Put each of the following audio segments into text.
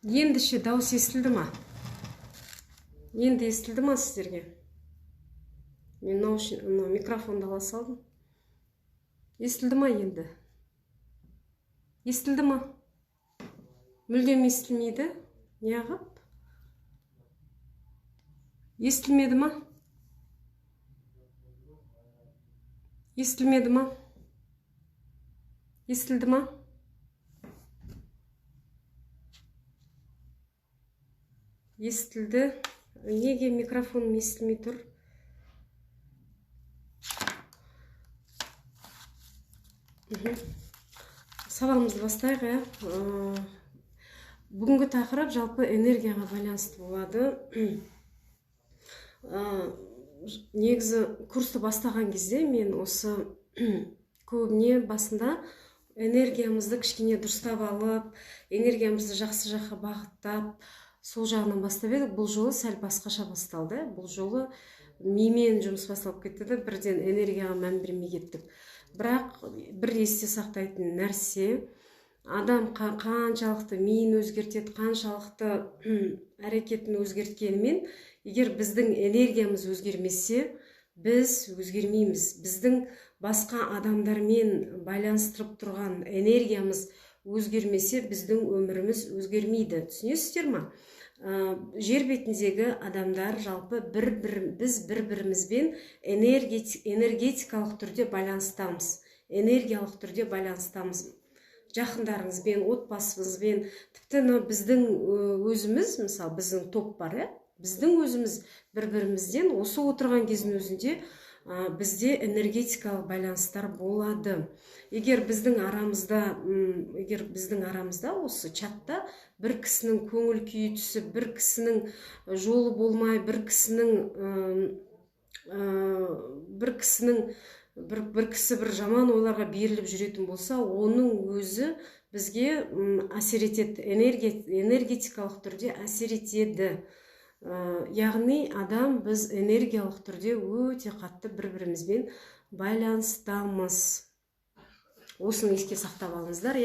Ендеше дауыс естілді ма? Енді естілді ма сіздерге? Мен микрофонды ала салдым. Естілді ма енді? Естілді ма? Мүлдем естілмейді? Неғып? Естілмеді ма? Естілмеді ма? Естілді ма? Естілді. Неге микрофоным естілмей тұр? Сабағымызды бастайық, Бүгінгі тақырып жалпы энергияға байланысты болады. Негізі курсты бастаған кезде мен осы көбіне басында энергиямызды кішкене дұрыстап алып, энергиямызды жақсы жаққа бағыттап, сол жағынан бастап едік. Бұл жолы сәл басқаша басталды. Бұл жолы мимен жұмыс басталып кетті, бірден энергияға мән бермей кеттік. Бірақ бір есте сақтайтын нәрсе, адам қаншалықты миын өзгертеді, қаншалықты әрекетін өзгерткенімен, егер біздің энергиямыз өзгермесе, біз өзгермейміз. Біздің басқа адамдармен байланыстырып тұрған энергиямыз өзгермесе, біздің өміріміз өзгермейді. Түсінесіздер ма? Жер бетіндегі адамдар жалпы біз бір-бірімізбен энергетикалық түрде байланыстамыз. Энергиялық түрде байланыстамыз. Жақындарыңызбен, отбасымызбен, тіпті біздің өзіміз, мысалы біздің топ бар, біздің өзіміз бір-бірімізден осы отырған кездің өзінде бізде энергетикалық байланыстар болады. Егер біздің арамызда осы чатта бір кісінің көңіл күйі түсіп, бір кісінің жолы болмай, бір кісі бір жаман ойларға беріліп жүретін болса, оның өзі бізге әсер етеді, энергетикалық түрде әсер етеді. Яғни біз энергиялық түрде өте қатты бір-бірімізбен байланыстамыз. Осыны еске сақтап алыңыздар,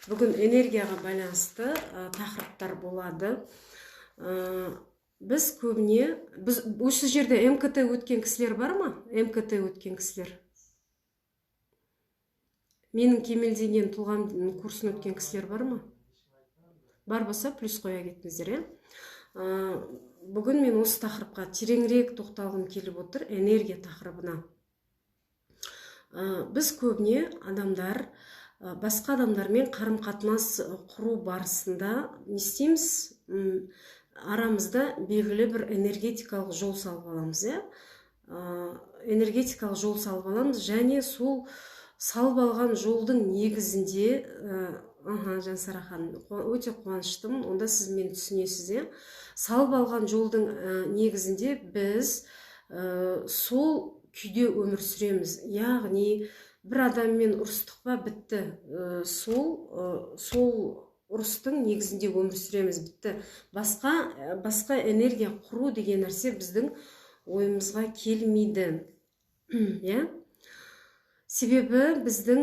Бүгін энергияға байланысты тақырыптар болады. Біз көбіне, осы жерде МКТ өткен кісілер бар ма? МКТ өткен кісілер. Менің кемелденген тұлғам курсын өткен кісілер бар ма? Бар болса, плюс қоя кетіңіздер, Бүгін мен осы тақырыпқа тереңірек тоқталғым келіп отыр, энергия тақырыбына. Біз көбіне адамдар, басқа адамдармен қарым-қатынас құру барысында не істейміз? Арамызда белгілі бір энергетикалық жол салып аламыз, Энергетикалық жол салып аламыз, және сол салып алған жолдың негізінде, Жансара ханым, өте қуаныштымын, онда сіз мені түсінесіз, Салып алған жолдың негізінде біз сол күйде өмір сүреміз. Яғни бір адаммен ұрыстық па, бітті. Сол ұрыстың негізінде өмір сүреміз, бітті. Басқа энергия құру деген нәрсе біздің ойымызға келмейді. Себебі біздің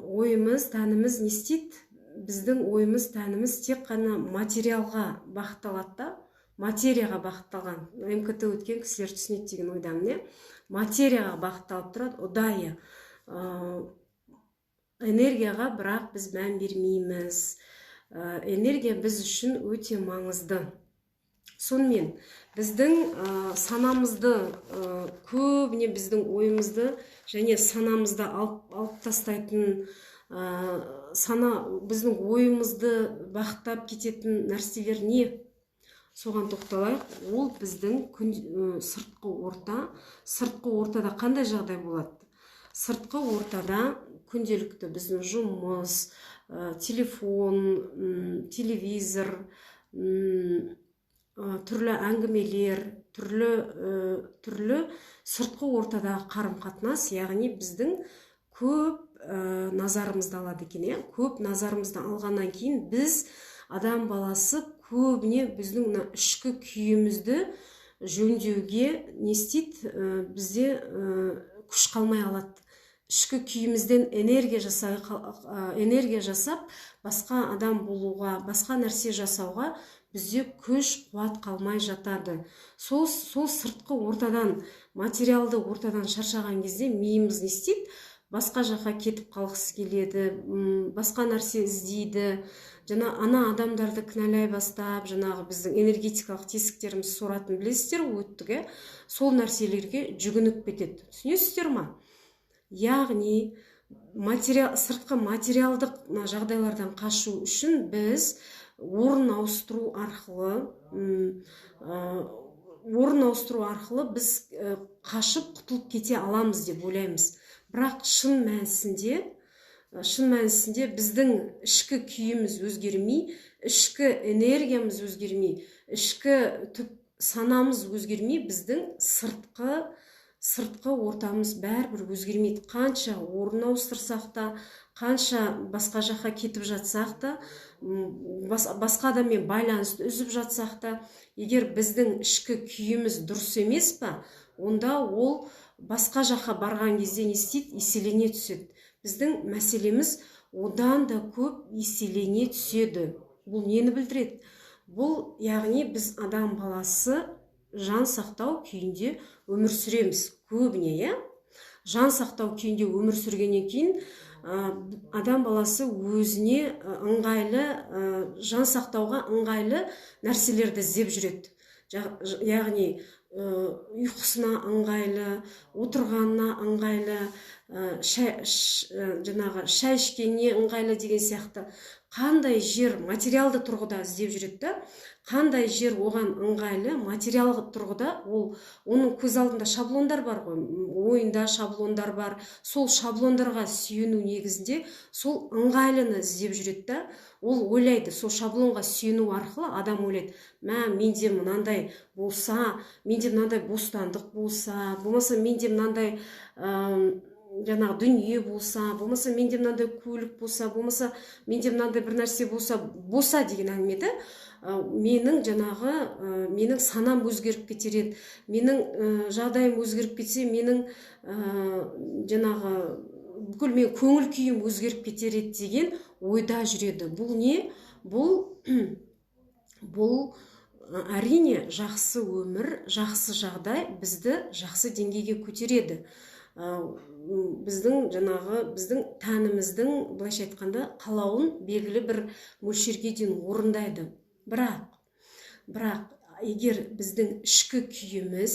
ойымыз, тәніміз не істейді? Біздің ойымыз, тәніміз тек қана материалға бағытталады, материяға бағытталған. МКТ өткен кісілер түсінеді деген ойдамын, материяға бағытталып тұрады, ұдайы. Энергияға бірақ біз мән бермейміз. Энергия біз үшін өте маңызды. Сонымен, біздің санамызды, көбіне біздің ойымызды және санамызды алып тастайтын, біздің ойымызды бағыттап кететін нәрселер не? Соған тоқталайық. Ол біздің сыртқы орта. Сыртқы ортада қандай жағдай болады? Сыртқы ортада күнделікті біздің жұмыс, телефон, телевизор, түрлі әңгімелер, түрлі сыртқы ортадағы қарым-қатынас, яғни біздің көп назарымызды алады екен, Көп назарымызды алғаннан кейін біз адам баласы көбіне біздің ішкі күйімізді жөндеуге не істейді? Бізде күш қалмай алады. Ішкі күйімізден энергия жасап, басқа адам болуға, басқа нәрсе жасауға бізде күш қуат қалмай жатады. Сол сыртқы ортадан, материалды ортадан шаршаған кезде миымыз не істейді? Басқа жаққа кетіп қалғысы келеді, басқа нәрсе іздейді. Ана адамдарды кінәлай бастап, біздің энергетикалық тесіктеріміз соратын білесіздер ғой, өттігі. Сол нәрселерге жүгініп кетеді. Түсінесіздер ма? Яғни сыртқы материалдық жағдайлардан қашу үшін біз орын ауыстыру арқылы біз қашып құтылып кете аламыз деп ойлаймыз. Бірақ шын мәнісінде біздің ішкі күйіміз өзгермей, ішкі энергиямыз өзгермей, ішкі түп санамыз өзгермей, біздің сыртқы ортамыз бәрібір өзгермейді. Қанша орын ауыстырсақ та, қанша басқа жаққа кетіп жатсақ та, басқа адаммен байланысты үзіп жатсақ та, егер біздің ішкі күйіміз дұрыс емес па, онда ол басқа жаққа барған кезде не істейді? Еселене түседі. Біздің мәселеміз одан да көп еселене түседі. Бұл нені білдіреді? Бұл, яғни біз адам баласы жан сақтау күйінде өмір сүреміз көбіне, жан сақтау күйінде өмір сүргеннен кейін адам баласы өзіне ыңғайлы, жан сақтауға ыңғайлы нәрселерді іздеп жүреді. Яғни ұйқысына ыңғайлы, отырғанына ыңғайлы, шай ішкеніне ыңғайлы деген сияқты қандай жер материалды тұрғыда іздеп жүреді, қандай жер оған ыңғайлы материалды тұрғыда, оның көз алдында шаблондар бар ғой, ойында шаблондар бар, сол шаблондарға сүйену негізінде сол ыңғайлыны іздеп жүреді. Ол ойлайды, сол шаблонға сүйену арқылы адам ойлайды, менде мынандай болса, менде мынандай бостандық болса, болмаса менде мынандай дүние болса, болмаса менде мынандай көлік болса, болмаса менде мынандай бір нәрсе болса деген әңгімеді. Менің санам өзгеріп кетер еді, менің жағдайым өзгеріп кетсе, менің бүкіл мен көңіл күйім өзгеріп кетер еді деген ойда жүреді. Бұл не? Бұл әрине жақсы өмір, жақсы жағдай бізді жақсы деңгейге көтереді. Біздің тәніміздің, былайша айтқанда, қалауын белгілі бір мөлшерге дейін орындайды. Бірақ егер біздің ішкі күйіміз,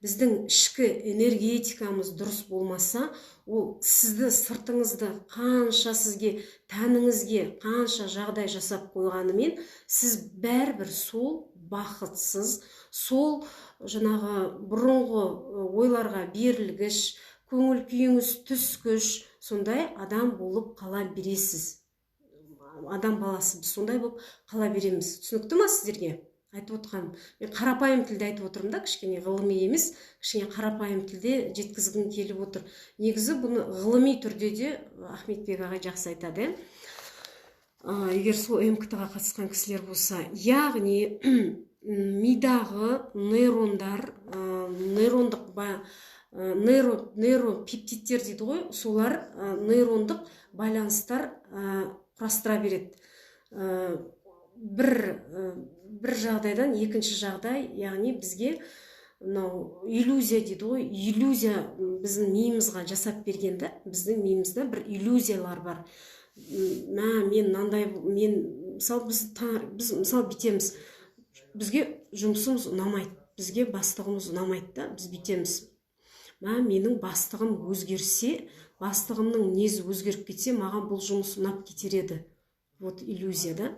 біздің ішкі энергетикамыз дұрыс болмаса, ол сізді, сыртыңызды қанша сізге, тәніңізге қанша жағдай жасап қойғанымен, сіз бәрібір сол бақытсыз, сол бұрынғы ойларға берілгіш, көңіл күйіңіз түскіш, сондай адам болып қала бересіз. Адам баласы біз сондай болып қала береміз. Түсінікті ма сіздерге? Айтып отырғаным. Мен қарапайым тілде айтып отырмын да, кішкене ғылыми емес, кішкене қарапайым тілде жеткізгім келіп отыр. Негізі бұны ғылыми түрде де Ахметбек ағай жақсы айтады. Егер сол МКТ-ға қатысқан кісілер болса, яғни мидағы нейрондар, нейропептидтер дейді ғой, солар нейрондық байланыстар құрастыра береді. Бір жағдайдан екінші жағдай, яғни бізге иллюзия дейді ғой, иллюзия біздің миымызға жасап бергенде, біздің миымызда бір иллюзиялар бар. Біз мысалы бітеміз, бізге жұмысымыз ұнамайды, бізге бастығымыз ұнамайды да, біз бітеміз. Менің бастығым өзгерсе, бастығымның мінезі өзгеріп кетсе, маған бұл жұмыс ұнап кетер еді. Вот иллюзия да.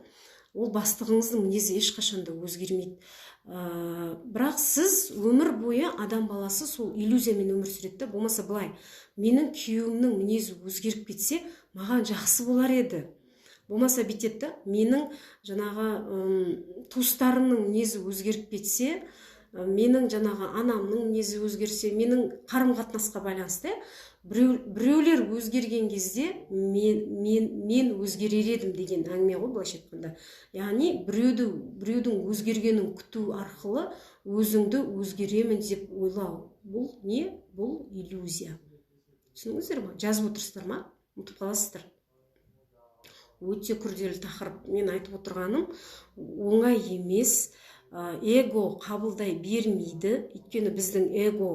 Ол бастығыңыздың мінезі ешқашанда өзгермейді. Бірақ сіз өмір бойы адам баласы сол иллюзиямен өмір сүреді. Болмаса былай, менің күйеуімнің мінезі өзгеріп кетсе, маған жақсы болар еді. Болмаса бүйтеді, менің туыстарымның мінезі өзгеріп кетсе, менің анамның мінезі өзгерсе, менің қарым-қатынасқа байланысты, біреулер өзгерген кезде мен өзгерер едім деген әңгіме ғой, былайша айтқанда. Яғни біреудің өзгергенін күту арқылы өзіңді өзгеремін деп ойлау. Бұл не? Бұл иллюзия. Түсініңіздер ма? Жазып отырсыздар ма? Ұмытып қаласыздар. өте күрделі тақырып. Мен айтып отырғаным оңай емес. Эго қабылдай бермейді. Өйткені біздің эго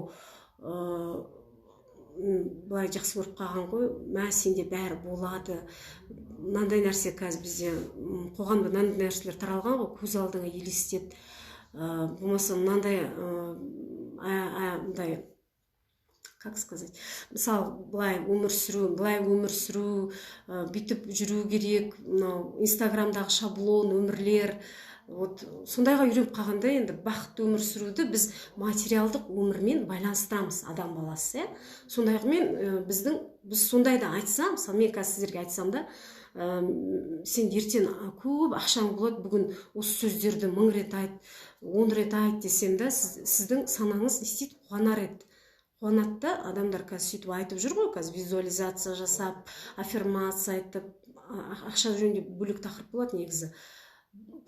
былай жақсы көріп қалған ғой, мә сенде бәрі болады. Мынандай нәрсе қазір бізде қоғамда мынандай нәрселер таралған ғой, көз алдыңа елестет. Болмаса мынандай как сказать, мысалы былай өмір сүру, бүйтіп жүру керек, мынау инстаграмдағы шаблон өмірлер, вот сондайға үйреніп қалғанда енді бақытты өмір сүруді біз материалдық өмірмен байланыстырамыз, адам баласы. Сондайғымен біз сондайда айтсам, мысалы мен қазір сіздерге айтсам да, сен ертең көп ақшаң болады, бүгін осы сөздерді 1000 рет айт, 10 рет айт десем да, сіздің санаңыз не істейді? Қуанар еді. Қуанады да, адамдар қазір сөйтіп айтып жүр ғой, қазір визуализация жасап, аффирмация айтып, ақша жөнінде бөлек тақырып болады негізі.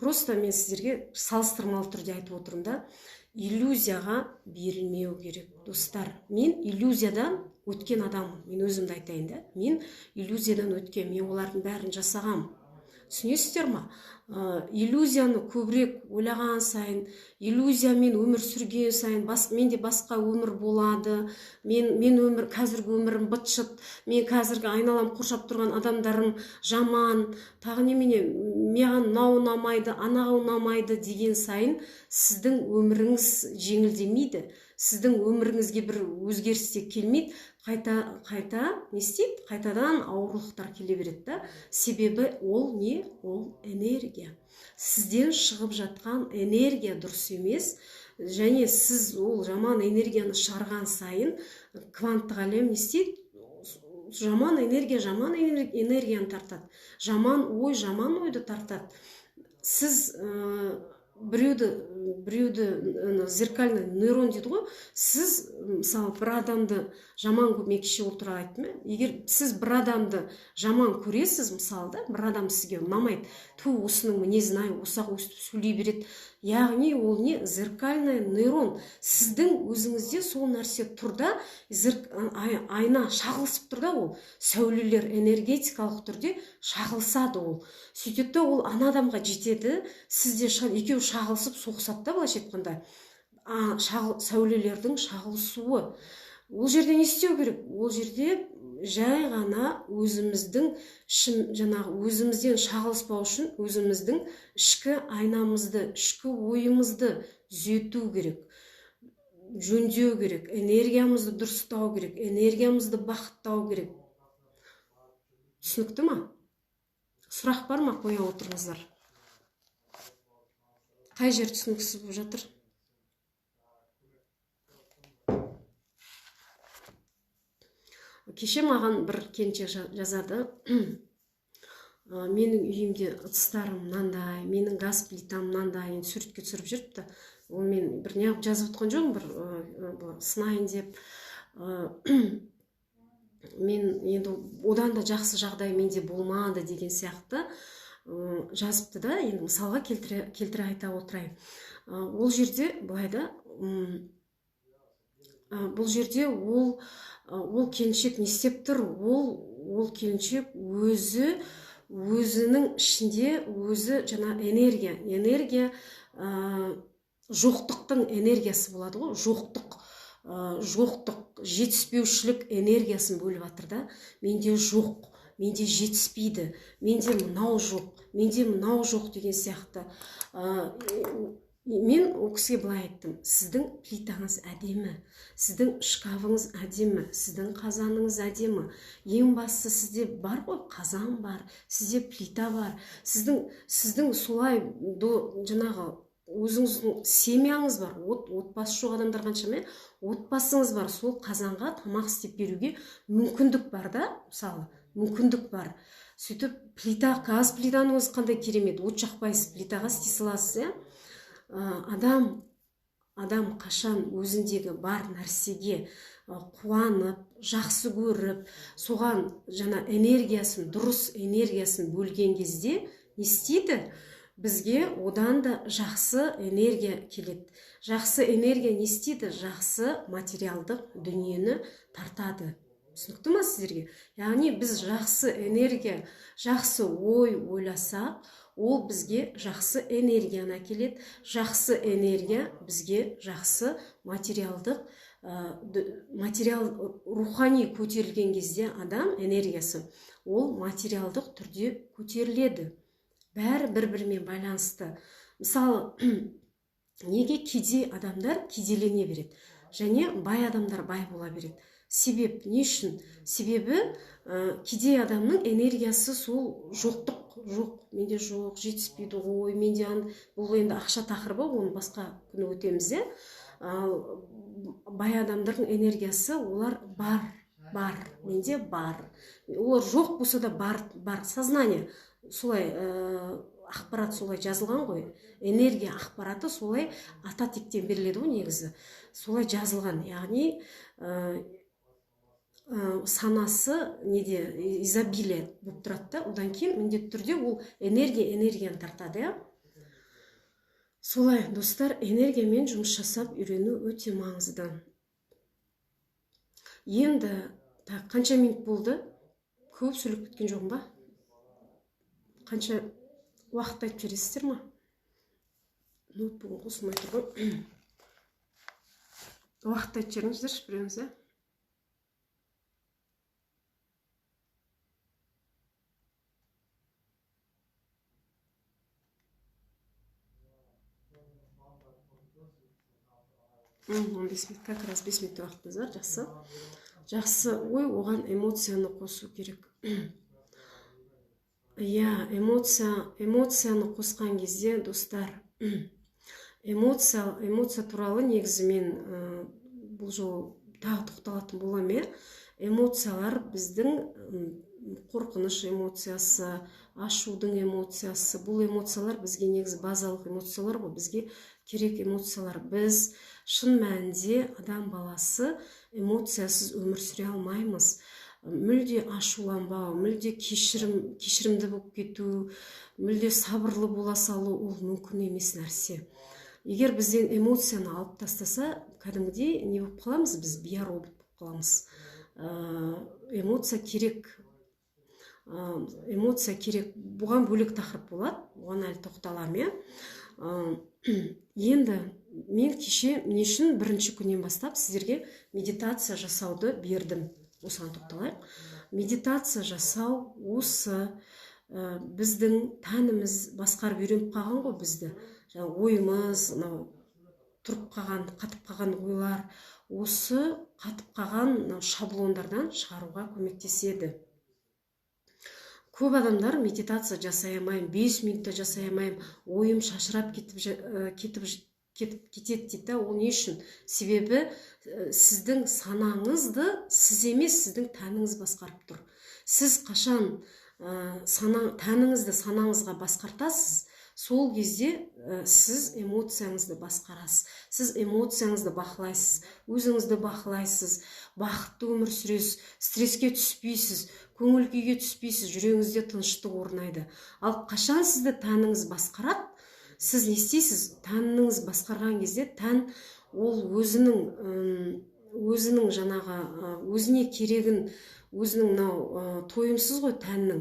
Просто мен сіздерге салыстырмалы түрде айтып отырмын да, иллюзияға берілмеу керек, достар. Мен иллюзиядан өткен адаммын. Мен өзімді айтайын да. Мен иллюзиядан өткен, мен олардың бәрін жасағам. Түсінесіздер ма? Иллюзияны көбірек ойлаған сайын, иллюзиямен өмір сүрген сайын, менде басқа өмір болады. Мен қазіргі өмірім быт-шыт, мен қазіргі айналам қоршап тұрған адамдарым жаман, тағы немене, маған мынау ұнамайды, анау ұнамайды деген сайын сіздің өміріңіз жеңілдемейді. Сіздің өміріңізге бір өзгерістер келмейді, қайта не істейді? Қайтадан аурулықтар келе береді да. Себебі ол не? Ол энергия. Сізден шығып жатқан энергия дұрыс емес, және сіз ол жаман энергияны шығарған сайын кванттық әлем не істейді? Жаман энергияны тартады. Жаман ойды тартады. Сіз біреуді зеркальный нейрон дейді ғой, сіз мысалы бір адамды жаман көмекші отыра айттым. Егер сіз бір адамды жаман көресіз, мысалы да, бір адам сізге ұнамайды, осының мінезін ай, осақ өстіп сөйлей береді. Яғни ол не? Зеркальный нейрон. Сіздің өзіңізде сол нәрсе тұрда, айна шағылысып тұрда, ол сәулелер энергетикалық түрде шағылысады ол. Сөйтеді ол ана адамға жетеді, сізде екеуі шағылысып соғысады да, былайша айтқанда. Сәулелердің шағылысуы. Ол жерде не істеу керек? Ол жерде жай ғана өзімізден шағылыспау үшін өзіміздің ішкі айнамызды, ішкі ойымызды түзету керек, жөндеу керек, энергиямызды дұрыстау керек, энергиямызды бақыттау керек. Түсінікті ма? Сұрақ бар ма? Қоя отырыңыздар. Қай жер түсініксіз болып жатыр? Кеше маған бір келіншек жазады, менің үйімде ыдыстарым мынандай, менің газ плитам мынандай, суретке түсіріп жүріпті. Ол мен бір неғып жазып отқан жоқпын, бір сынайын деп. Мен енді одан да жақсы жағдай менде болмады деген сияқты жазыпты да. Енді мысалға келтіре айта отырайын. Ол жерде былай да, бұл жерде ол келіншек не істеп тұр? Ол келіншек өзінің ішінде өзі жаңа энергия жоқтықтың энергиясы болады ғой, жоқтық, жетіспеушілік энергиясын бөліп жатыр да. Менде жоқ, менде жетіспейді, менде мынау жоқ деген сияқты. Мен ол кісіге былай айттым: сіздің плитаңыз әдемі, сіздің шкафыңыз әдемі, сіздің қазаныңыз әдемі. Ең бастысы сізде бар ғой, қазан бар, сізде плита бар. Сіздің солай жаңағы өзіңіздің семьяңыз бар, отбасы жоқ адамдар қаншама, отбасыңыз бар, сол қазанға тамақ істеп беруге мүмкіндік бар да, мысалы, мүмкіндік бар. Сөйтіп газ плитаның өзі қандай керемет, от жақпайсыз, плитаға істей саласыз, Адам қашан өзіндегі бар нәрсеге қуанып, жақсы көріп, соған жаңа дұрыс энергиясын бөлген кезде не істейді? Бізге одан да жақсы энергия келеді. Жақсы энергия не істейді? Жақсы материалдық дүниені тартады. түсінікті ма сіздерге? Яғни біз жақсы энергия, жақсы ой ойласақ, ол бізге жақсы энергияны әкеледі. Жақсы энергия бізге жақсы материалдық, рухани көтерілген кезде адам энергиясы, ол материалдық түрде көтеріледі. Бәрі бір-бірімен байланысты. Мысалы, неге кедей адамдар кедейлене береді, және бай адамдар бай бола береді? Себеп не үшін? Себебі кедей адамның энергиясы сол жоқ, менде жоқ, жетіспейді ғой, менде бұл енді ақша тақырыбы, оны басқа күні өтеміз. Бай адамдардың энергиясы, олар бар, менде бар. Олар жоқ болса да бар, сознание. Солай ақпарат солай жазылған ғой, энергия ақпараты солай ата тектен беріледі ғой негізі, солай жазылған. Яғни санасы неде изобилие болып тұрады да, одан кейін міндетті түрде ол энергияны тартады. Солай, достар, энергиямен жұмыс жасап үйрену өте маңызды. Енді қанша минут болды? Көп сөйлеп кеткен жоғым ба? Қанша уақыт айтып жібересіздер ма? Ноутбугым қосылмай тұр ғой. Уақыт айтып жіберіңіздерші біреуіңіз, он 5 минут, как раз 5 минут уақытымыз бар, жақсы. Жақсы, ой, оған эмоцияны қосу керек. Эмоцияны қосқан кезде, достар, эмоция туралы негізі мен бұл жол тағы тоқталатын боламын. Эмоциялар біздің қорқыныш эмоциясы, ашудың эмоциясы, бұл эмоциялар бізге негізі базалық эмоциялар ғой, бізге керек эмоциялар. Біз шын мәнінде адам баласы эмоциясыз өмір сүре алмаймыз. Мүлде ашуланбау, мүлде кешірімді болып кету, мүлде сабырлы бола салу, ол мүмкін емес нәрсе. Егер бізден эмоцияны алып тастаса, кәдімгідей не болып қаламыз? Біз биоробот болып қаламыз. Эмоция керек. Бұған бөлек тақырып болады, оған әлі тоқталамын. Енді мен кеше не үшін бірінші күннен бастап сіздерге медитация жасауды бердім. Осыған тоқталайық. Медитация жасау осы біздің тәніміз басқарып үйреніп қалған ғой бізді. Ойымыз, тұрып қалған, қатып қалған ойлар, осы қатып қалған шаблондардан шығаруға көмектеседі. Көп адамдар медитация жасай алмаймын, 5 минутта жасай алмаймын, ойым шашырап кетіп кетеді дейді. Ол не үшін? Себебі сіздің санаңызды сіз емес, сіздің тәніңіз басқарып тұр. Сіз қашан тәніңізді санаңызға басқартасыз, сол кезде сіз эмоцияңызды басқарасыз. Сіз эмоцияңызды бақылайсыз, өзіңізді бақылайсыз, бақытты өмір сүресіз, стресске түспейсіз, көңіл күйге түспейсіз, жүрегіңізде тыныштық орнайды. Ал қашан сізді тәніңіз басқарады, сіз не істейсіз? Тәніңіз басқарған кезде тән ол өзінің жаңағы өзіне керегін, өзінің тойымсыз ғой тәннің.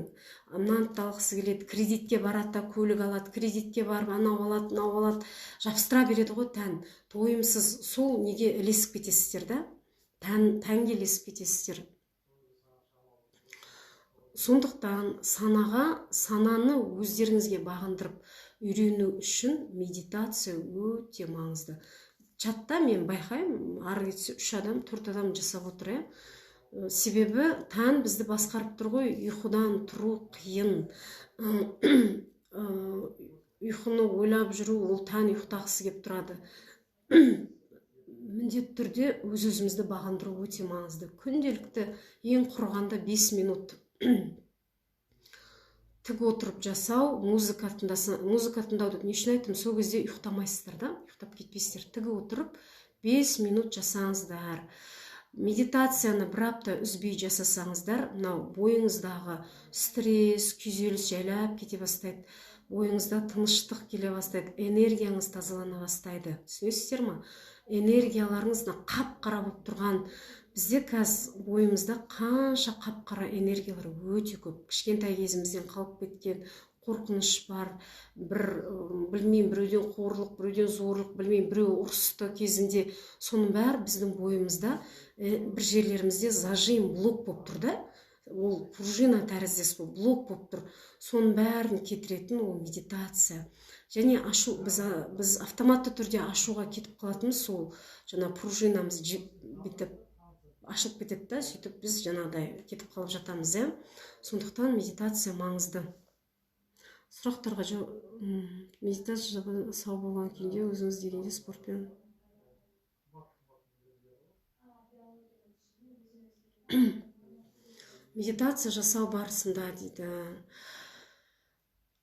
Мынаны алғысы келеді, кредитке барады, көлік алады, кредитке барып анау алады, жабыстыра береді ғой тән. Тойымсыз. Сол неге ілесіп кетесіздер да? Тәнге ілесіп кетесіздер. Сондықтан сананы өздеріңізге бағындырып үйрену үшін медитация өте маңызды. Чатта мен байқаймын, ары кетсе 3 адам, 4 адам жасап отыр. Себебі тән бізді басқарып тұр ғой, ұйқыдан тұру қиын. Ұйқыны ойлап жүру, ол тән ұйықтағысы келіп тұрады. Міндетті түрде өз-өзімізді бағындыру өте маңызды. Күнделікті ең құрғанда 5 минут тік отырып жасау, музыка тыңдауды не үшін айттым? Сол кезде ұйықтамайсыздар да, ұйықтап кетпейсіздер. Тігі отырып 5 минут жасаңыздар. Медитацияны бір апта үзбей жасасаңыздар, бойыңыздағы стресс, күйзеліс жайлап кете бастайды. ойыңызда тыныштық келе бастайды, энергияңыз тазалана бастайды. Түсінесіздер ма? Энергияларыңыз қап-қара болып тұрған. Бізде қазір бойымызда қанша қап-қара энергиялар өте көп. Кішкентай кезімізден қалып кеткен қорқыныш бар, білмеймін, біреуден қорлық, біреуден зорлық, білмеймін, біреу ұрысты кезінде, соның бәрі біздің бойымызда бір жерлерімізде зажим, блок болып тұр да. Ол пружина тәріздес блок болып тұр. Соның бәрін кетіретін ол медитация. Және ашу, біз автоматты түрде ашуға кетіп қалатынымыз сол жаңа пружинамыз бүйтіп ашылып кетеді да, сөйтіп біз жаңағыдай кетіп қалып жатамыз. Сондықтан медитация маңызды. Сұрақтарға медитация сау болған күйінде өзіңіз дегенде спортпен медитация жасау барысында дейді.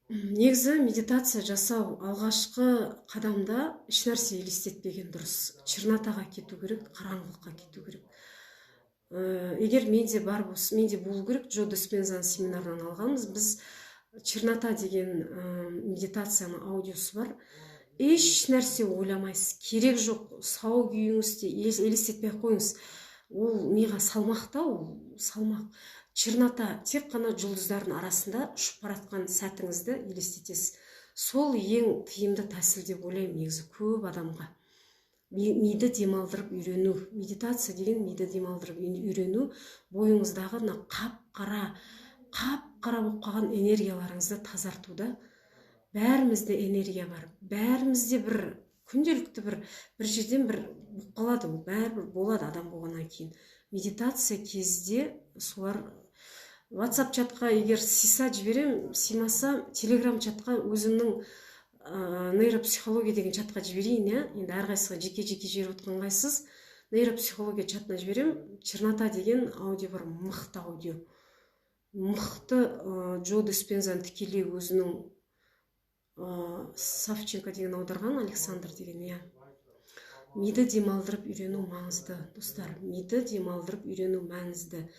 Негізі медитация жасау алғашқы қадамда ешнәрсе елестетпеген дұрыс. Чернотаға кету керек, қараңғылыққа кету керек. Егер менде бар болса, менде болу керек, Джо Диспензаның семинарынан алғанбыз. Біз чернота деген медитацияның аудиосы бар. Еш нәрсе ойламайсыз, керек жоқ, сау күйіңізде елестетпей қойыңыз. Ол миға салмақ та, ол салмақ. Чернота тек қана жұлдыздардың арасында ұшып баратқан сәтіңізді елестетесіз. Сол ең тиімді тәсіл деп ойлаймын негізі көп адамға. Миды демалдырып үйрену. Медитация деген миды демалдырып үйрену, бойыңыздағы қап-қара болып қалған энергияларыңызды тазартуда. Бәрімізде энергия бар. Бәрімізде бір күнделікті бір жерден бір қалады, ол бәрібір болады адам болғаннан кейін. Медитация кезде солар WhatsApp чатқа егер сиса жіберем, симаса Telegram чатқа өзімнің нейропсихология деген чатқа жіберейін, енді әрқайсыға жеке-жеке жіберіп отқанғайсыз. Нейропсихология чатына жіберем, чернота деген аудио бар, мықты аудио. Мықты Джо Диспензаның тікелей өзінің Савченко деген аударған, Александр деген, миды демалдырып үйрену маңызды, достар. Миды демалдырып үйрену маңызды.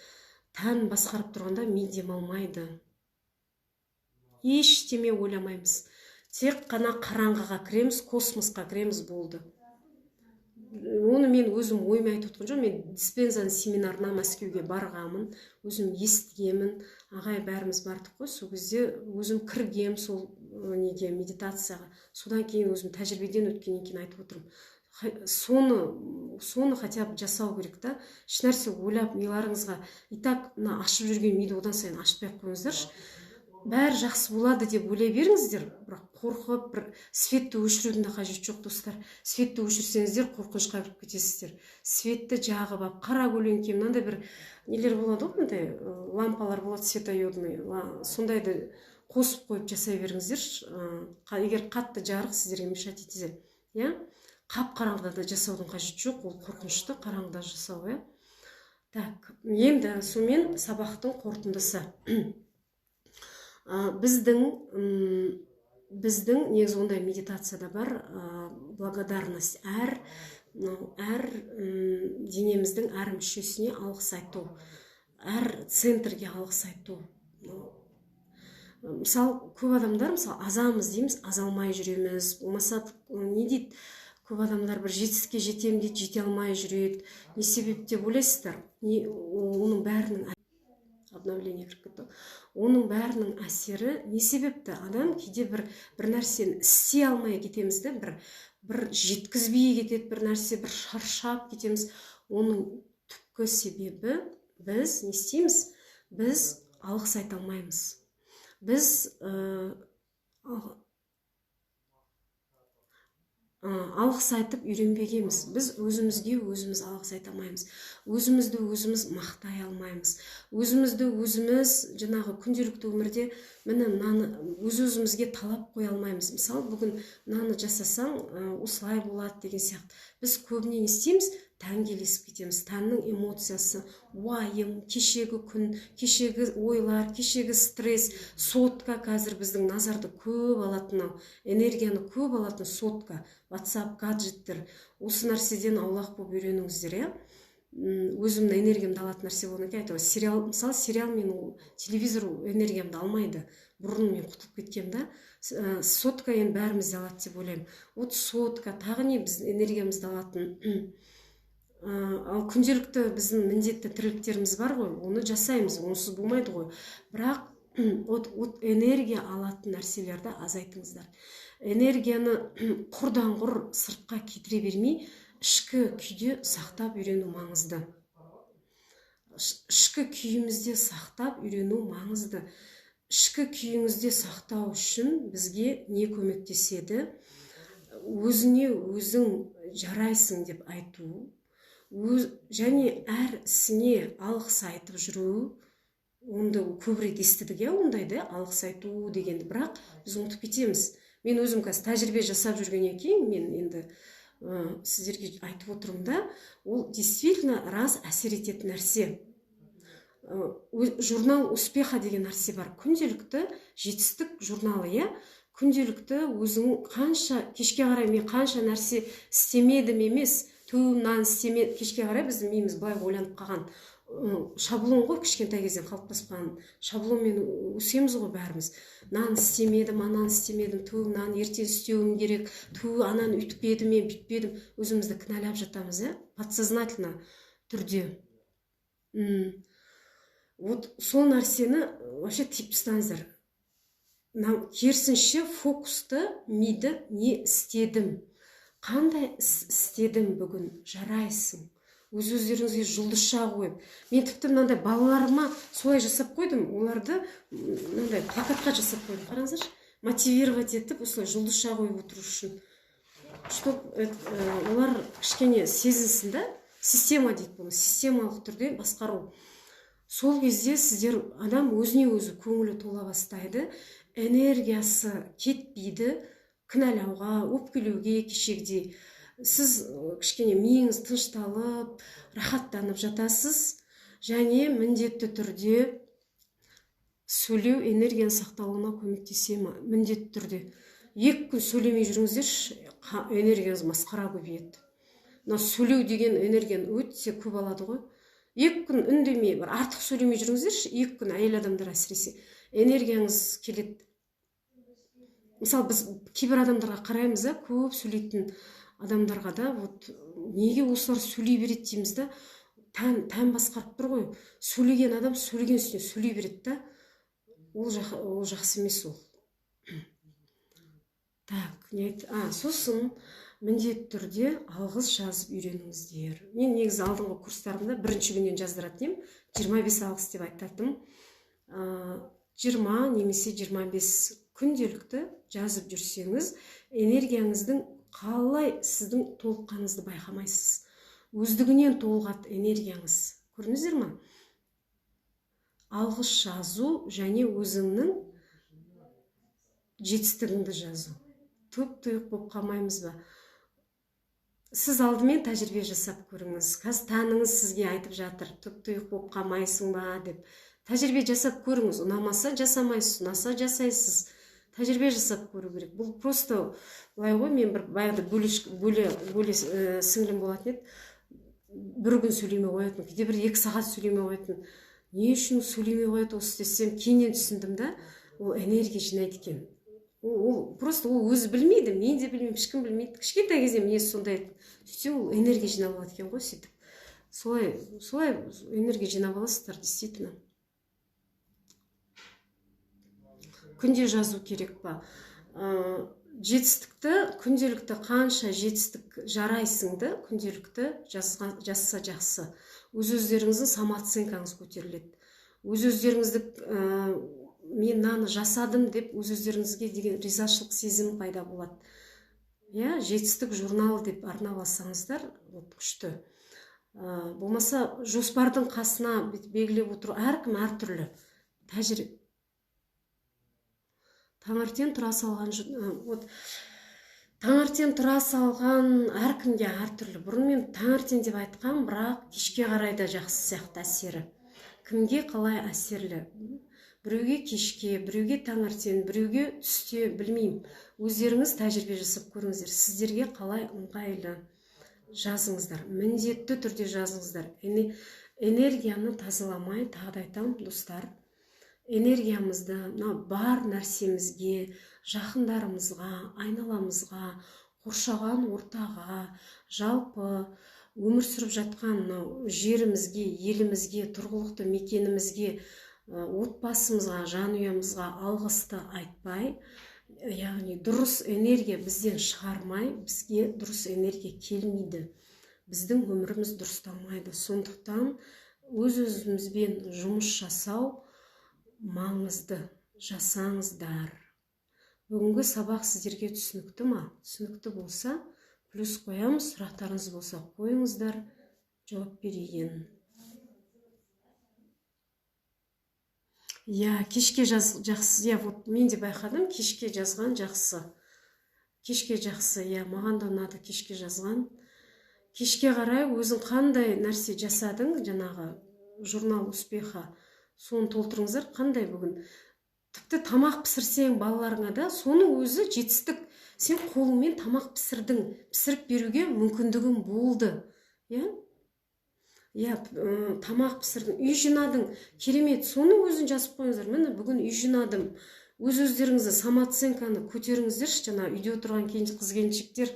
Тән басқарып тұрғанда ми демалмайды. Ештеме ойламаймыз. Тек қана қараңғыға кіреміз, космосқа кіреміз, болды. Оны мен өзім ойым айтып отқан жоқ. Мен Диспензаның семинарына Мәскеуге барғамын, өзім естігемін. Ағай бәріміз бардық қой, сол кезде өзім кіргем сол неге медитацияға. Содан кейін өзім тәжірибеден өткеннен кейін айтып отырмын. Соны хотя бы жасау керек та. Ешнәрсе ойлап миларыңызға итак ашып жүрген миді одан сайын ашпай қойыңыздаршы. Бәрі жақсы болады деп ойлай беріңіздер, бірақ қорқып, бір светті өшірудің де қажеті жоқ, достар. Светті өшірсеңіздер қорқынышқа кіріп кетесіздер. Светті жағып алып, қара көлеңке, мынандай бір нелер болады ғой, мынандай лампалар болады, светодиодный, сондайды қосып қойып жасай беріңіздер. Егер қатты жарық сіздерге мешать етсе, қап-қараңғыда да жасаудың қажеті жоқ, ол қорқынышты қараңғыда жасау. Так, енді сонымен сабақтың қорытындысы. Біздің негізі ондай медитацияда бар, благодарность, әр денеміздің әр мүшесіне алғыс айту, әр центрге алғыс айту. Мысалы, көп адамдар, азамыз дейміз, азалмай жүреміз, болмаса не дейді, көп адамдар бір жетістікке жетем дейді, жете алмай жүреді. Не себеп деп ойлайсыздар? Оның бәрінің обновление кіріп кетті. Оның бәрінің әсері не себепті? Адам кейде бір нәрсені істей алмай кетеміз, бір жеткізбей кетеді, бір нәрсе, бір шаршап кетеміз. Оның түпкі себебі біз не істейміз? Біз алғыс айта алмаймыз. Біз алғыс айтып үйренбегенбіз. Біз өзімізге өзіміз алғыс айта алмаймыз. Өзімізді өзіміз мақтай алмаймыз. Өзімізді өзіміз жаңағы күнделікті өмірде мынаны өзімізге талап қоя алмаймыз. Мысалы, бүгін мынаны жасасаң, осылай болады деген сияқты. Біз көбіне не істейміз? Тәнге ілесіп кетеміз. Тәннің эмоциясы, уайым, кешегі күн, кешегі ойлар, кешегі стресс, сотка қазір біздің назарды көп алатын, энергияны көп алатын сотка, WhatsApp, гаджеттер. Осы нәрседен аулақ болып үйреніңіздер, өзімнің энергиямды алатын нәрсе болғаннан кейін айтып, сериал мен телевизор энергиямды алмайды. бұрын мен құтылып кеткем да. Сотка енді бәрімізде алады деп ойлаймын. Вот сотка, тағы не біздің энергиямызды алатын. Ал күнделікті біздің міндетті тірліктеріміз бар ғой, оны жасаймыз, онсыз болмайды ғой. Бірақ от энергия алатын нәрселерді азайтыңыздар. Энергияны құрдан құр сыртқа кетіре бермей, ішкі күйде сақтап үйрену маңызды. Ішкі күйімізде сақтап үйрену маңызды. Ішкі күйіңізде сақтау үшін бізге не көмектеседі? Өзіңе өзің жарайсың деп айту, және әр ісіне алғыс айтып жүру. Онда көбірек естідік, ондайды, алғыс айту дегенді, бірақ біз ұмытып кетеміз. Мен өзім қазір тәжірибе жасап жүргеннен кейін мен енді сіздерге айтып отырмын да, ол действительно рас әсер ететін нәрсе. Журнал успеха деген нәрсе бар. Күнделікті жетістік журналы, күнделікті өзің қанша, кешке қарай мен қанша нәрсе істемедім емес, нан істемедім, кешке қарай біздің миымыз былай ойланып қалған. Шаблон ғой, кішкентай кезден қалыптасқан шаблонмен өсеміз ғой бәріміз. Нан істемедім, анан істемедім, нан ертең істеуім керек, анан үйтпедім, мен бүйтпедім. Өзімізді кінәлап жатамыз, подсознательно түрде. Вот сол нәрсені вообще тиіп тастаңыздар. Керісінше фокусты миды не істедім, қандай істедім бүгін, жарайсың. Өз-өздеріңізге жұлдызша қойып. Мен тіпті мынандай балаларыма солай жасап қойдым. Оларды мынандай плакатқа жасап қойдым. Қараңыздаршы, мотивировать етіп, осылай жұлдызша қойып отыру үшін. Чтоб олар кішкене сезінсін да, система дейді бұны, системалық түрде басқару. Сол кезде сіздер адам өзіне өзі көңілі тола бастайды, энергиясы кетпейді, кінәлауға, өпкелеуге кешегідей. Сіз кішкене миыңыз тынышталып, рахаттанып жатасыз, және міндетті түрде сөйлеу энергияны сақталуына көмектеседі, міндетті түрде. 2 күн сөйлемей жүріңіздерші, энергияңыз масқара көбейеді. Сөйлеу деген энергияны өте көп алады ғой. 2 күн үндемей, артық сөйлемей жүріңіздерші, 2 күн әйел адамдар әсіресе энергияңыз келеді. Мысалы, біз кейбір адамдарға қараймыз, көп сөйлейтін адамдарға да, неге осылар сөйлей береді дейміз да, тән басқарып тұр ғой. Сөйлеген адам сөйлеген үстіне сөйлей береді да, ол жақсы емес ол. Так, сосын міндетті түрде алғыс жазып үйреніңіздер. Мен негізі алдыңғы курстарымда 1-ші күннен жаздыратын ем, 25 алғыс деп айтатым. 20 немесе 25 күнделікті жазып жүрсеңіз, энергияңыздың қалай сіздің толыққаныңызды байқамайсыз. Өздігінен толғат энергияңыз. Көрдіңіздер ме? Алғыс жазу және өзіңнің жетістігіңді жазу. Тұйық болып қалмаймыз ба? Сіз алдымен тәжірибе жасап көріңіз. Қазір тәніңіз сізге айтып жатыр, тұйық болып қалмайсың ба деп. Тәжірибе жасап көріңіз. Ұнамаса жасамайсыз, ұнаса жасайсыз. Тәжірибе жасап көру керек. Бұл просто былай ғой, мен бір баяғыда бөле сіңлім болатын еді. 1 күн сөйлемей қоятын, кейде 1-2 сағат сөйлемей қоятын. Не үшін сөйлемей қояды осы десем, кейіннен түсіндім да, ол энергия жинайды екен. Просто ол өзі білмейді, мен де білмеймін, ешкім білмейді. Кішкентай кезде мінез сондай еді. Сөйтсе ол энергия жинап алады екен ғой, сөйтіп. Солай энергия жинап аласыздар, действительно. Күнде жазу керек па? Жетістікті, күнделікті қанша жетістік жарайсыңды күнделікті жазса жақсы. Өз-өздеріңіздің самооценкаңыз көтеріледі. Өз-өздеріңізді мен мынаны жасадым деп өз-өздеріңізге деген ризашылық сезім пайда болады. Жетістік журнал деп арналасаңыздар, күшті. Болмаса жоспардың қасына белгілеп отыру, әркім әртүрлі. Таңертең тұра салған әркімге әртүрлі. Бұрын мен таңертең деп айтқан, бірақ кешке қарайда жақсы сияқты әсері. Кімге қалай әсерлі? Біреуге кешке, біреуге таңертең, біреуге түсте, білмеймін. Өздеріңіз тәжірибе жасап көріңіздер. Сіздерге қалай ыңғайлы жазыңыздар. Міндетті түрде жазыңыздар. Энергияны тазаламай, тағы да айтамын, достар. энергиямызды мына бар нәрсемізге, жақындарымызға, айналамызға, қоршаған ортаға, жалпы өмір сүріп жатқан мынау жерімізге, елімізге, тұрғылықты мекенімізге, отбасымызға, жанұямызға алғысты айтпай, яғни дұрыс энергия бізден шығармай, бізге дұрыс энергия келмейді. Біздің өміріміз дұрысталмайды. Сондықтан өз-өзімізбен жұмыс жасау маңызды. Жасаңыздар. Бүгінгі сабақ сіздерге түсінікті ма? Түсінікті болса, плюс қоямыз, сұрақтарыңыз болса қойыңыздар, жауап берейін. Кешке жақсы, вот мен де байқадым, кешке жазған жақсы. Кешке жақсы, маған да ұнады кешке жазған. Кешке қарай өзің қандай нәрсе жасадың, жаңағы журнал успеха, соны толтырыңыздар. Қандай бүгін? Тіпті тамақ пісірсең балаларыңа да, соның өзі жетістік. Сен қолыңмен тамақ пісірдің, пісіріп беруге мүмкіндігің болды. Тамақ пісірдің, үй жинадың, керемет, соның өзін жазып қойыңыздар. Міне бүгін үй жинадым. Өз-өздеріңізді самооценканы көтеріңіздерші, жаңа үйде отырған қыз-келіншектер,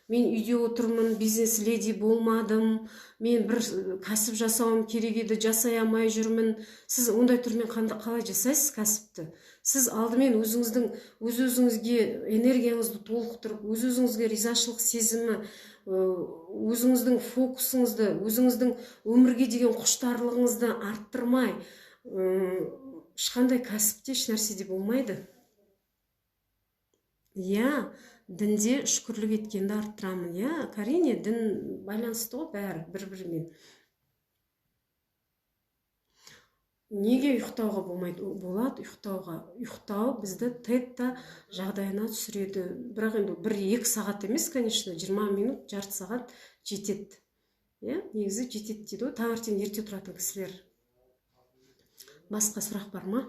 мен үйде отырмын, бизнес леди болмадым, мен бір кәсіп жасауым керек еді, жасай алмай жүрмін. Сіз ондай түрмен қалай жасайсыз кәсіпті? Сіз алдымен өз-өзіңізге энергияңызды толықтырып, өз-өзіңізге ризашылық сезімі, өзіңіздің фокусыңызды, өзіңіздің өмірге деген құштарлығыңызды арттырмай, ешқандай кәсіпте еш нәрседе болмайды. Дінде шүкірлік еткенді арттырамын. Әрине, дін байланысты ғой бәрі бір-бірімен. Неге ұйықтауға болмайды? Болады ұйықтауға. Ұйықтау бізді тетта жағдайына түсіреді. Бірақ енді 1-2 сағат емес, конечно, 20 минут, жарты сағат жетеді. Негізі жетеді дейді. Таңертең ерте тұратын кісілер. Басқа сұрақ бар ма?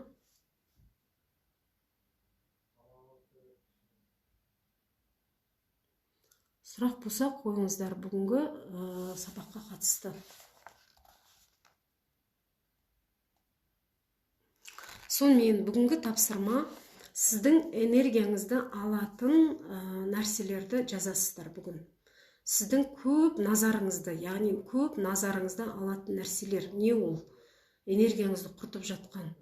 Сұрақ болса қойыңыздар бүгінгі сабаққа қатысты. Сонымен бүгінгі тапсырма сіздің энергияңызды алатын нәрселерді жазасыздар бүгін. Сіздің көп назарыңызды алатын нәрселер не ол? Энергияңызды құртып жатқан.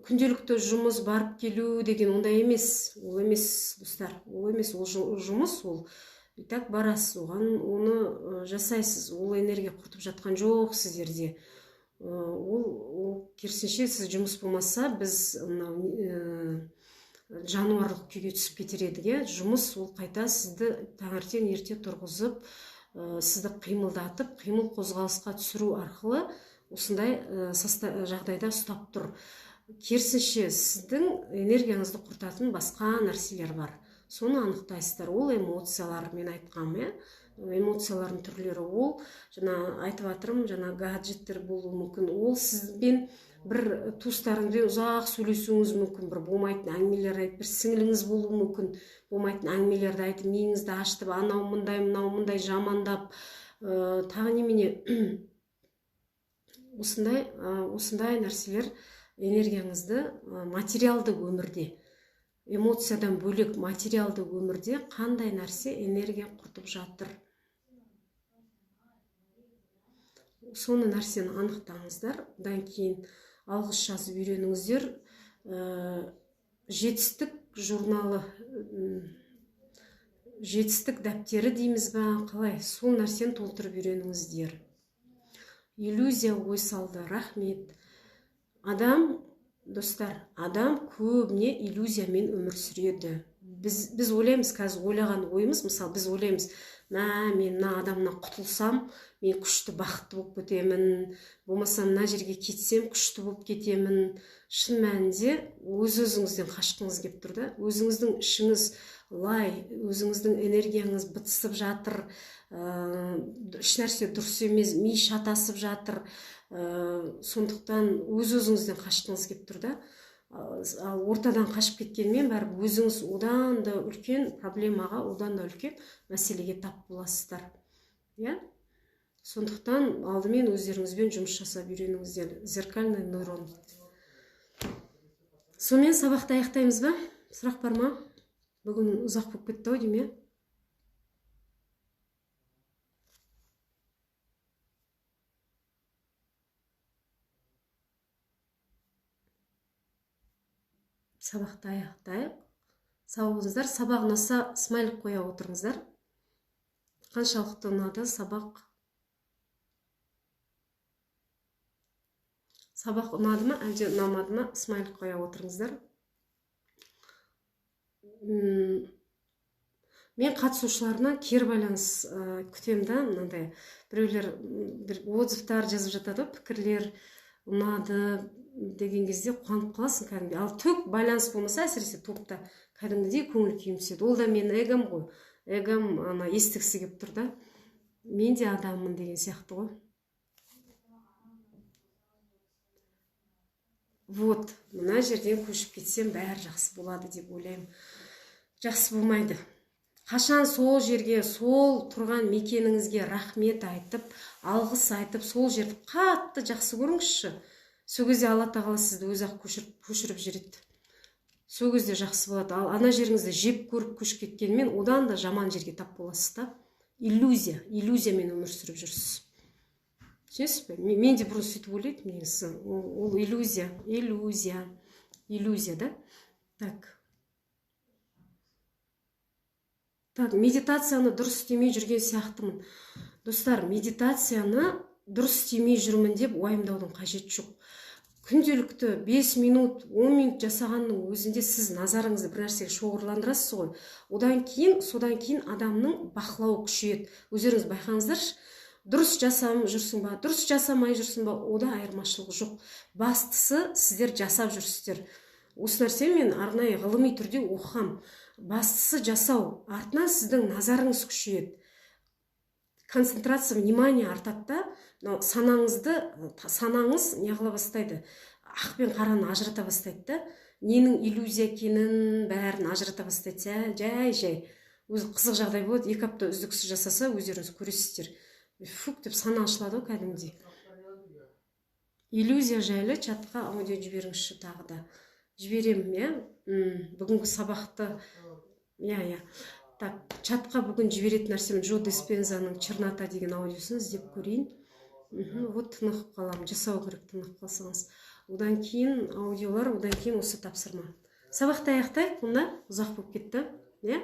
Күнделікті жұмыс барып келу деген ондай емес. Ол емес, достар. Ол емес, ол жұмыс, ол так барасыз, оны жасайсыз. Ол энергия құртып жатқан жоқ сіздерде. Ол керісінше сіз жұмыс болмаса, біз жануарлық күйге түсіп кетер едік. Жұмыс ол қайта сізді таңертең ерте тұрғызып, сізді қимылдатып, қимыл қозғалысқа түсіру арқылы осындай жағдайда ұстап тұр. Керісінше сіздің энергияңызды құртатын басқа нәрселер бар. Соны анықтайсыздар. Ол эмоциялар, мен айтқам, эмоциялардың түрлері. Ол, айтып атырым, гаджеттер болуы мүмкін. Ол сізбен бір туыстарыңызбен ұзақ сөйлесуіңіз мүмкін, бір болмайтын әңгімелер айтып, бір сіңіліңіз болуы мүмкін, болмайтын әңгімелерді айтып, миыңызды ашытып, анау мұндай, мынау мұндай жамандап, тағы немене, осындай нәрселер энергияңызды материалды өмірде, эмоциядан бөлек материалды өмірде қандай нәрсе энергия құртып жатыр. Соны нәрсені анықтаңыздар. Одан кейін алғыс жазып үйреніңіздер. Жетістік журналы, жетістік дәптері дейміз ба, қалай? Сол нәрсені толтырып үйреніңіздер. Иллюзия ой салды. Рахмет. Достар, адам көбіне иллюзиямен өмір сүреді. Біз ойлаймыз, қазір ойлаған ойымыз, мысалы, біз ойлаймыз, мен мына адамнан құтылсам, мен күшті бақытты болып кетемін, болмаса мына жерге кетсем күшті болып кетемін. Шын мәнінде өз-өзіңізден қашқыңыз келіп тұр да. Өзіңіздің ішіңіз лай, өзіңіздің энергияңыз бытысып жатыр, еш нәрсе дұрыс емес, ми шатасып жатыр. Сондықтан өз-өзіңізден қашқыңыз келіп тұр да. Ортадан қашып кеткенмен бәрі өзіңіз одан да үлкен проблемаға, одан да үлкен мәселеге тап боласыздар. Сондықтан алдымен өздеріңізбен жұмыс жасап үйреніңіздер. Зеркальный нейрон. Сонымен сабақты аяқтаймыз ба? Сұрақ бар ма? Бүгін ұзақ болып кетті ау деймін, иә? Сабақты аяқтайық. Сау болыңыздар. Сабақ ұнаса смайлик қоя отырыңыздар. Қаншалықты ұнады сабақ? Сабақ ұнады ма, әлде ұнамады ма? Смайлик қоя отырыңыздар. Мен қатысушыларына кері байланыс күтемін да, мынандай біреулер бір отзывтар жазып жатады, пікірлер ұнады деген кезде қуанып қаласың кәдімгі. Ал түк байланыс болмаса, әсіресе топта кәдімгідей көңіл күйім түседі. Ол да менің эгом ғой. Эгом ана естігісі келіп тұр да. Мен де адаммын деген сияқты ғой. Вот, мына жерден көшіп кетсем бәрі жақсы болады деп ойлаймын. Жақсы болмайды. Қашан сол жерге, сол тұрған мекеніңізге рахмет айтып, алғыс айтып, сол жерді қатты жақсы көріңізші. Сол кезде Алла тағала сізді өзі-ақ көшіріп жібереді. Сол кезде жақсы болады. Ал ана жеріңізді жеп көріп көшіп кеткенмен, одан да жаман жерге тап боласыз да. Иллюзиямен өмір сүріп жүрсіз. Түсінесіз бе? Мен де бұрын сөйтіп ойлайтын негізі. Ол иллюзия, да? Так, медитацияны дұрыс істемей жүрген сияқтымын. Достар, медитацияны дұрыс істемей жүрмін деп уайымдаудың қажеті жоқ. Күнделікті 5 минут, 10 минут жасағанның өзінде сіз назарыңызды бір нәрсеге шоғырландырасыз ғой. Содан кейін адамның бақылауы күшейеді. Өздеріңіз байқаңыздаршы. Дұрыс жасап жүрсің ба, дұрыс жасамай жүрсің ба, ода айырмашылығы жоқ. Бастысы сіздер жасап жүрсіздер. Осы нәрсе мен арнайы ғылыми түрде оқығам. Бастысы жасау, артынан сіздің назарыңыз күшейеді. Концентрация, внимание артады да, санаңыз неғыла бастайды. Ақ пен қараны ажырата бастайды да. Ненің иллюзия екенін бәрін ажырата бастайды. Жай. Өзі қызық жағдай болады. 2 апта үздіксіз жасаса, өздеріңіз көресіздер. Фук деп сана ашылады ғой кәдімгідей. Иллюзия жайлы чатқа аудио жіберіңізші тағы да. Жіберемін, иә? Бүгінгі сабақты, иә. Так, чатқа бүгін жіберетін нәрсем Джо Диспензаның Чернота деген аудиосын іздеп көрейін. Вот тынығып қалам, жасау керек тынығып қалсаңыз. Одан кейін аудиолар, одан кейін осы тапсырма. Сабақты аяқтайық, мұнда ұзақ болып кетті, иә?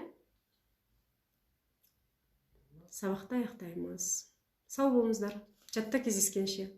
Сабақты аяқтаймыз. Сау болыңыздар. Чатта кездескенше.